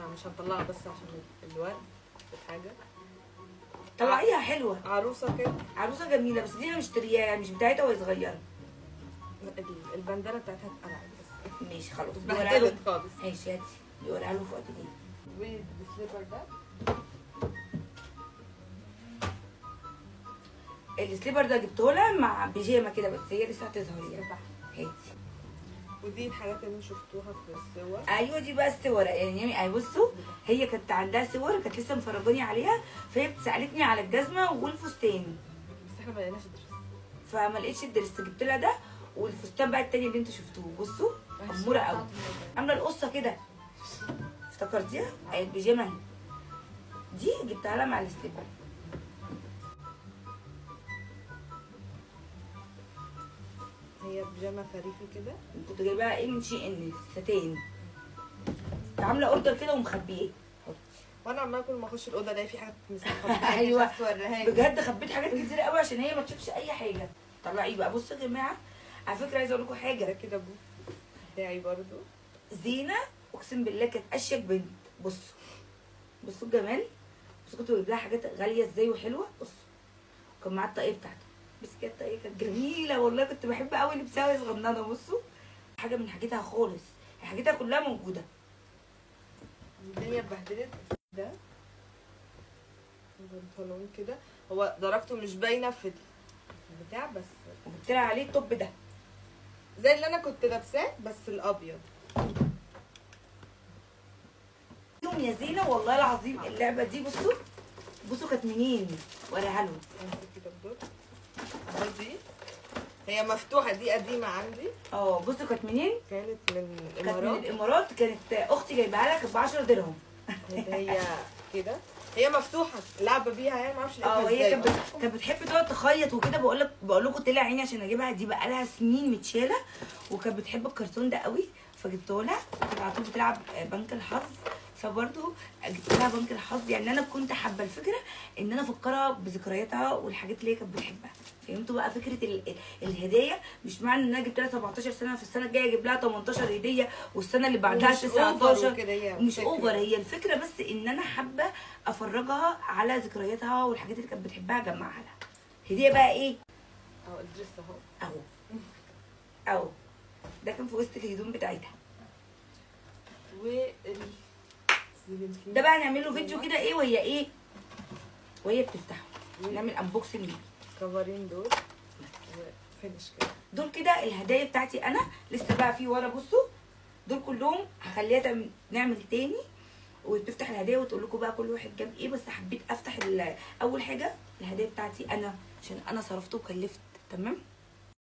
مش هنطلعها بس عشان الورد حاجه. طلعيها حلوه، عروسه كده، عروسه جميله، بس دي انا مشترياها يعني مش بتاعتها وهي صغيره. البندانه بتاعتها اتقلعت بس. ماشي خلاص، اتبهدلت خالص. ماشي هاتي يوريها له في وقت تاني. والسليبر ده، السليبر ده جبته لها مع بيجامه كده، بس هي لسه هتظهر يعني. هاتي. ودي الحاجات اللي شفتوها في الصور. ايوه دي بقى الصور يعني بصوا، هي كانت عندها صور كانت لسه مفرجاني عليها، فهي سالتني على الجزمه والفستان، بس احنا ما لقيناش الدرس، فما لقيتش الدرس، جبت لها ده والفستان بقى التاني اللي انتوا شفتوه. بصوا اموره قوي، عامله القصه كده، افتكرتيها؟ اهي البيجامه اهي، دي جبتها لها مع السليبر. هي بيجامه خريفي كده، كنت جايباها ايه من شي ان ستان، كنت عامله اوردر كده ومخبيه. وانا عماله كل ما اخش الاوضه الاقي في حاجات مستخبيه. ايوه بجد خبيت حاجات كتير قوي عشان هي ما تشوفش اي حاجه. طلعيه بقى. بصوا يا جماعه، على فكره عايزه اقول لكم حاجه، ده كده ابو بتاعي برضو زينه، اقسم بالله كانت اشيك بنت. بصوا الجمال، بصوا كنت بجيب لها حاجات غاليه ازاي وحلوه. بصوا كان معاها الطاقيه بتاعته، بس كانت الطاقيه كانت جميله والله، كنت بحب قوي لبسها وهي صغننه. بصوا حاجه من حاجتها خالص، حاجتها كلها موجوده. الدنيا اتبهدلت. ده البنطلون كده، هو درجته مش باينه في البتاع، بس وجبت لها عليه التوب ده زي اللي انا كنت لابساه بس الابيض. يوم يا زينه والله العظيم اللعبه دي. بصوا كانت منين، وريها لهم. كده بدور دي هي مفتوحه، دي قديمه عندي. بصوا كانت منين؟ كانت من الامارات. كانت من الامارات، كانت اختي جايباها لها، كانت ب 10 درهم. هي كده، هي مفتوحه لعبه بيها يعني، ما اعرفش هي كانت بتحب تقعد تخيط وكده. بقول لكم طلع عيني عشان اجيبها، دي بقى لها سنين متشاله، وكانت بتحب الكرتون ده قوي فجبته لها. كانت على طول بتلعب بنك الحظ، فبرضه جبت لها بنك الحظ. يعني انا كنت حابه الفكره ان انا افكرها بذكرياتها والحاجات اللي هي كانت بتحبها. فهمتوا بقى فكره الهديه؟ مش معنى ان انا جبت لها 17 سنه في السنه الجايه اجيب لها 18 هديه والسنه اللي بعدها 19. مش اوفر، هي الفكره بس ان انا حابه افرجها على ذكرياتها والحاجات اللي كانت بتحبها اجمعها لها. هديه بقى ايه؟ الدرس اهو ده كان في وسط الهدوم بتاعتها. ده بقى نعمل له فيديو كده وهي بتفتحه، نعمل انبوكسنج. كفرين دول فينش كده، دول كده الهدايا بتاعتي انا. لسه بقى في ورا، بصوا دول كلهم هخليها نعمل تاني وتفتح الهدايا وتقول لكم بقى كل واحد جاب ايه. بس حبيت افتح اول حاجه الهدايا بتاعتي انا عشان انا صرفت وكلفت. تمام.